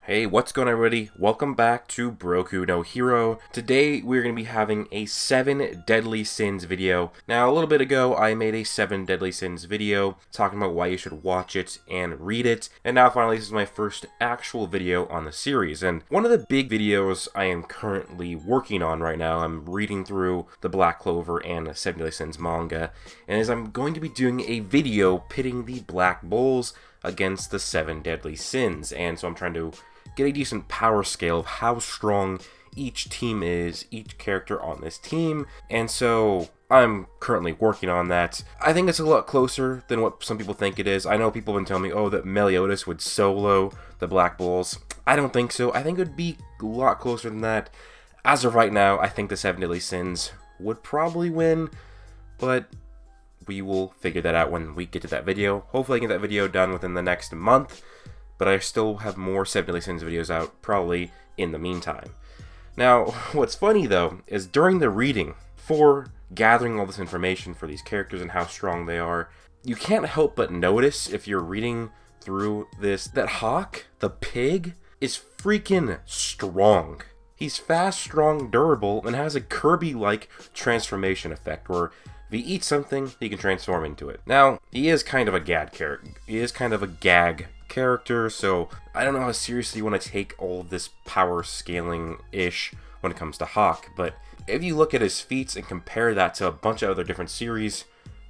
Hey, what's going on, everybody? Welcome back to Broku no Hero. Today we're going to be having a 7 Deadly Sins video. Now, a little bit ago I made a 7 Deadly Sins video talking about why you should watch it and read it. And now finally this is my first actual video on the series. And one of the big videos I am currently working on right now, I'm reading through the Black Clover and the 7 Deadly Sins manga. And as I'm going to be doing a video pitting the Black Bulls against the 7 Deadly Sins. And so I'm trying to get a decent power scale of how strong each team is, each character on this team, and so I'm currently working on that. I think it's a lot closer than what some people think it is. I know people have been telling me, oh, that Meliodas would solo the Black Bulls. I don't think so. I think it would be a lot closer than that. As of right now, I think the 7 Deadly Sins would probably win, but we will figure that out when we get to that video. Hopefully I get that video done within the next month, but I still have more 7 Deadly Sins videos out, probably, in the meantime. Now, what's funny, though, is during the reading, for gathering all this information for these characters and how strong they are, you can't help but notice, if you're reading through this, that Hawk, the pig, is freaking strong. He's fast, strong, durable, and has a Kirby-like transformation effect, where if he eats something, he can transform into it. Now, he is kind of a gag character. He is kind of a gag character, so I don't know how seriously you want to take all of this power scaling-ish when it comes to Hawk, but if you look at his feats and compare that to a bunch of other different series,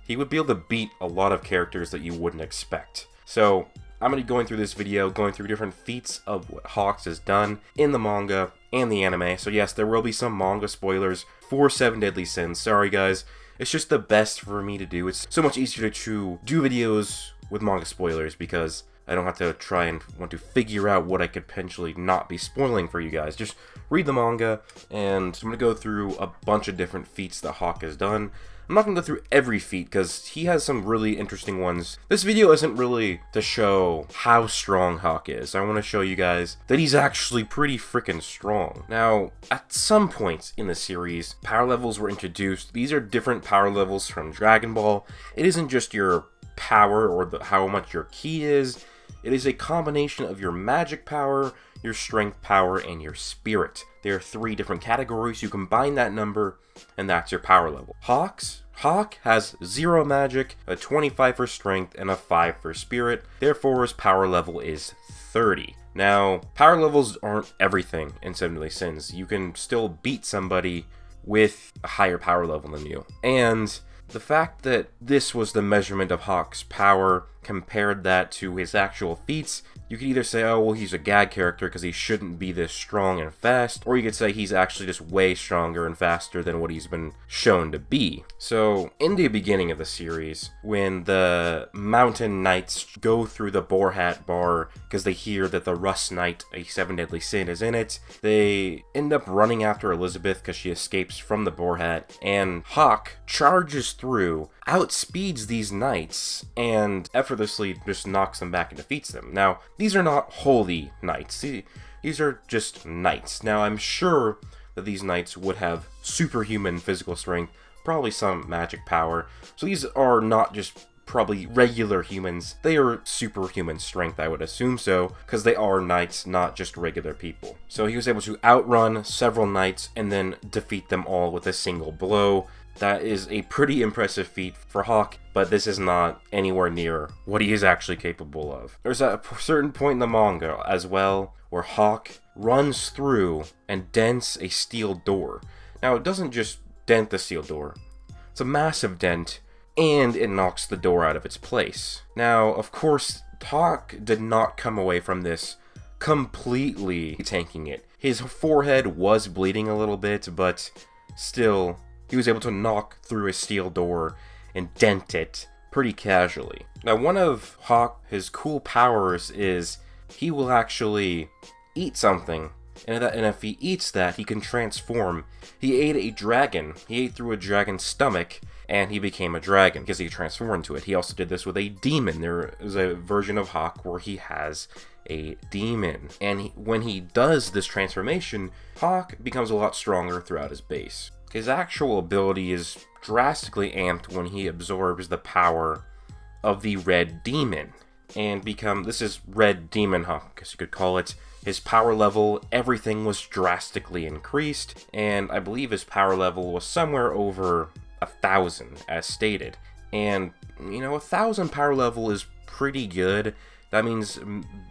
he would be able to beat a lot of characters that you wouldn't expect. So I'm going to be going through this video, going through different feats of what Hawks has done in the manga and the anime. So yes, there will be some manga spoilers for 7 Deadly Sins. Sorry guys, it's just the best for me to do. It's so much easier to do videos with manga spoilers because I don't have to try and want to figure out what I could potentially not be spoiling for you guys. Just read the manga, and I'm going to go through a bunch of different feats that Hawk has done. I'm not going to go through every feat, because he has some really interesting ones. This video isn't really to show how strong Hawk is. I want to show you guys that he's actually pretty freaking strong. Now, at some point in the series, power levels were introduced. These are different power levels from Dragon Ball. It isn't just your power or how much your ki is. It is a combination of your magic power, your strength power, and your spirit. There are 3 different categories. You combine that number, and that's your power level. Hawk has 0 magic, a 25 for strength, and a 5 for spirit. Therefore, his power level is 30. Now, power levels aren't everything in 7 Deadly Sins. You can still beat somebody with a higher power level than you. And the fact that this was the measurement of Hawk's power, compared that to his actual feats, you could either say, oh, well, he's a gag character because he shouldn't be this strong and fast, or you could say he's actually just way stronger and faster than what he's been shown to be. So, in the beginning of the series, when the Mountain Knights go through the Boar Hat Bar because they hear that the Rust Knight, a 7 Deadly Sin, is in it, they end up running after Elizabeth because she escapes from the Boar Hat, and Hawk charges through, outspeeds these knights, and effortlessly just knocks them back and defeats them. Now, these are not holy knights. These are just knights. Now, I'm sure that these knights would have superhuman physical strength, probably some magic power. So these are not just probably regular humans. They are superhuman strength, I would assume so, because they are knights, not just regular people. So he was able to outrun several knights and then defeat them all with a single blow. That is a pretty impressive feat for Hawk, but this is not anywhere near what he is actually capable of. There's a certain point in the manga as well where Hawk runs through and dents a steel door. Now, it doesn't just dent the steel door. It's a massive dent, and it knocks the door out of its place. Now, of course, Hawk did not come away from this completely tanking it. His forehead was bleeding a little bit, but still, he was able to knock through a steel door and dent it pretty casually. Now, one of his cool powers is he will actually eat something, and if he eats that, he can transform. He ate a dragon. He ate through a dragon's stomach, and he became a dragon because he transformed into it. He also did this with a demon. There is a version of Hawk where he has a demon, and when he does this transformation, Hawk becomes a lot stronger throughout his base. His actual ability is drastically amped when he absorbs the power of the Red Demon, and this is Red Demon Hawk, as you could call it. his power level, everything was drastically increased, and I believe his power level was somewhere over 1,000, as stated. And, 1,000 power level is pretty good. That means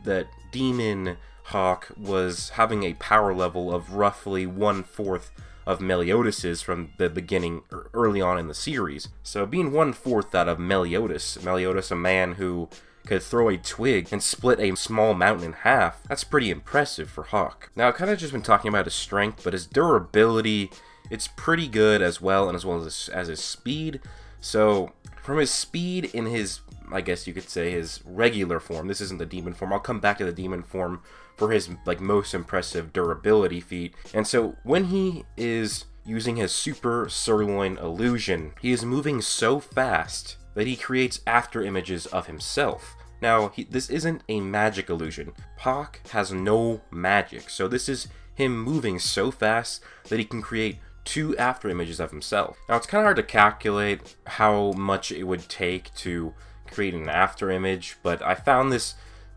that Demon Hawk was having a power level of roughly 1/4 of Meliodas' from the beginning, early on in the series. So being 1/4 out of Meliodas, a man who could throw a twig and split a small mountain in half, that's pretty impressive for Hawk. Now, I've kind of just been talking about his strength, but his durability, it's pretty good as well, and as well as his speed. So, from his speed in his, I guess you could say, his regular form, this isn't the demon form, I'll come back to the demon form for his, most impressive durability feat. And so, when he is using his Super Sirloin Illusion, he is moving so fast that he creates after images of himself. Now, this isn't a magic illusion. Hawk has no magic, so this is him moving so fast that he can create 2 after images of himself. Now, it's kind of hard to calculate how much it would take to create an after image, but I found this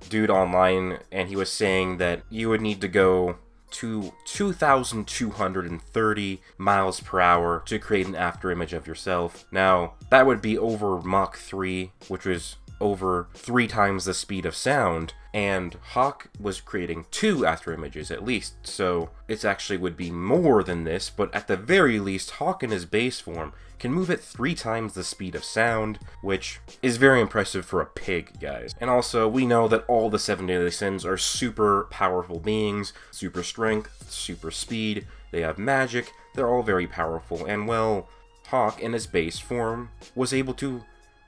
dude online, and he was saying that you would need to go to 2,230 miles per hour to create an after image of yourself. Now, that would be over Mach 3, which was over 3 times the speed of sound, and Hawk was creating 2 after images at least, so it actually would be more than this, but at the very least, Hawk in his base form can move at 3 times the speed of sound, which is very impressive for a pig, guys. And also, we know that all the 7 Deadly Sins are super powerful beings, super strength, super speed, they have magic, they're all very powerful, and well, Hawk in his base form was able to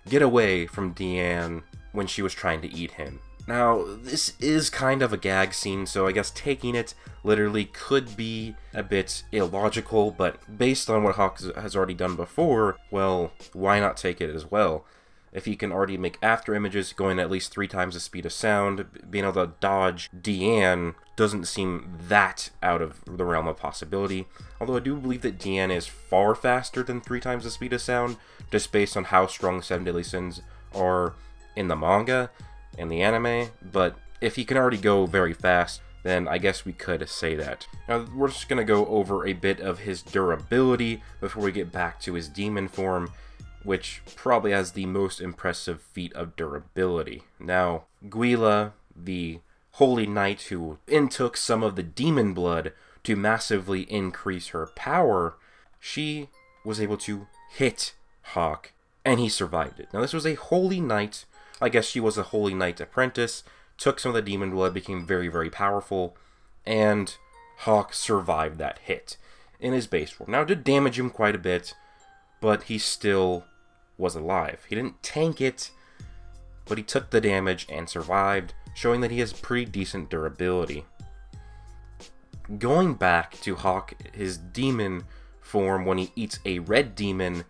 get away from Deanne when she was trying to eat him. Now, this is kind of a gag scene, so I guess taking it literally could be a bit illogical, but based on what Hawk has already done before, well, why not take it as well? If he can already make after images going at least 3 times the speed of sound, being able to dodge Deanne doesn't seem that out of the realm of possibility. Although I do believe that Deanne is far faster than 3 times the speed of sound, just based on how strong the 7 Deadly Sins are in the manga and the anime, but if he can already go very fast, then I guess we could say that. Now, we're just going to go over a bit of his durability before we get back to his demon form, which probably has the most impressive feat of durability. Now, Guila, the Holy Knight who intook some of the demon blood to massively increase her power, she was able to hit Hawk, and he survived it. Now, this was a Holy Knight. I guess she was a Holy Knight apprentice, took some of the demon blood, became very, very powerful, and Hawk survived that hit in his base form. Now, it did damage him quite a bit, but he still was alive. He didn't tank it, but he took the damage and survived, showing that he has pretty decent durability. Going back to Hawk, his demon form, when he eats a red demon,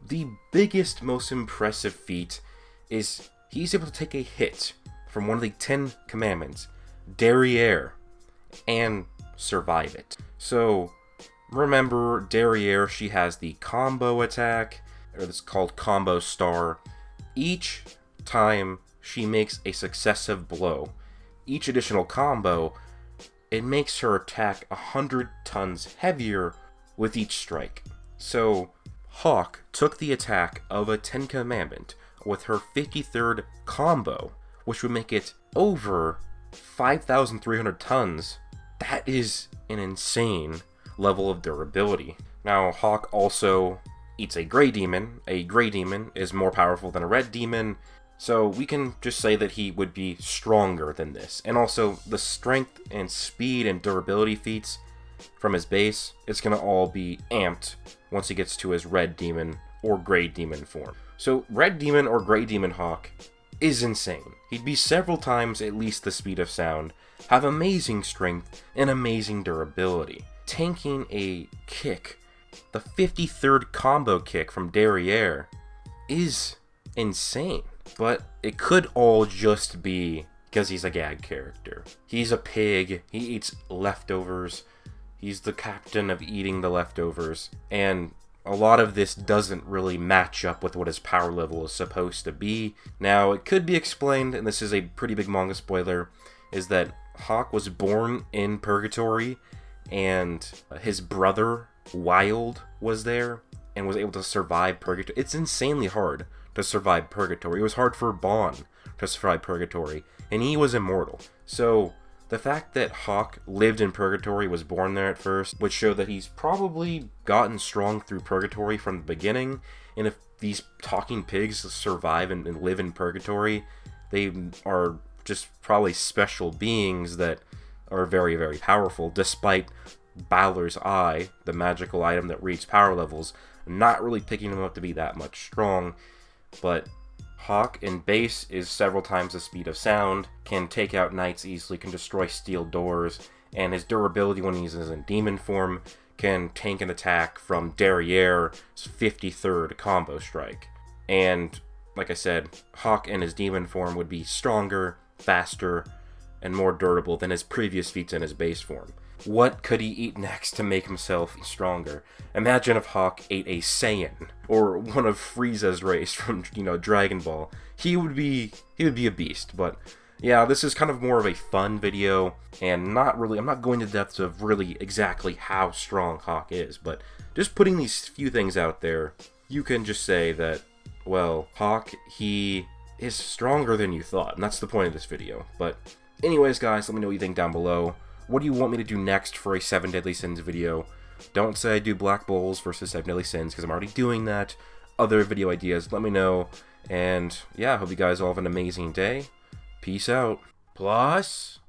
the biggest, most impressive feat is he's able to take a hit from one of the 10 commandments, derriere, and survive it. So, remember, derriere, she has the combo attack, or it's called combo star. Each time she makes a successive blow, each additional combo, it makes her attack 100 tons heavier with each strike. So, Hawk took the attack of a 10 commandment with her 53rd combo, which would make it over 5,300 tons. That is an insane level of durability. Now, Hawk also eats a gray demon. A gray demon is more powerful than a red demon, so we can just say that he would be stronger than this. And also, the strength and speed and durability feats from his base, it's going to all be amped once he gets to his red demon or gray demon form. So, red demon or gray demon Hawk is insane. He'd be several times at least the speed of sound, have amazing strength, and amazing durability. Tanking a kick, the 53rd combo kick from derriere, is insane. But it could all just be because he's a gag character. He's a pig, he eats leftovers, he's the captain of eating the leftovers, and a lot of this doesn't really match up with what his power level is supposed to be. Now, it could be explained, and this is a pretty big manga spoiler, is that Hawk was born in Purgatory, and his brother, Wild, was there, and was able to survive Purgatory. It's insanely hard to survive Purgatory. It was hard for Bon to survive Purgatory, and he was immortal. So the fact that Hawk lived in Purgatory, was born there at first, would show that he's probably gotten strong through Purgatory from the beginning, and if these talking pigs survive and live in Purgatory, they are just probably special beings that are very, very powerful, despite Balor's Eye, the magical item that reads power levels, not really picking them up to be that much strong. But Hawk in base is several times the speed of sound, can take out knights easily, can destroy steel doors, and his durability when he's in demon form can tank an attack from Derriere's 53rd combo strike. And like I said, Hawk in his demon form would be stronger, faster, and more durable than his previous feats in his base form. What could he eat next to make himself stronger? Imagine if Hawk ate a Saiyan, or one of Frieza's race from, Dragon Ball. He would be a beast. But yeah, this is kind of more of a fun video, and I'm not going to depths of really exactly how strong Hawk is, but just putting these few things out there, you can just say that, well, Hawk, he is stronger than you thought, and that's the point of this video. But anyways, guys, let me know what you think down below. What do you want me to do next for a 7 Deadly Sins video? Don't say I do Black Bowls versus 7 Deadly Sins, because I'm already doing that. Other video ideas, let me know. And yeah, I hope you guys all have an amazing day. Peace out. Plus...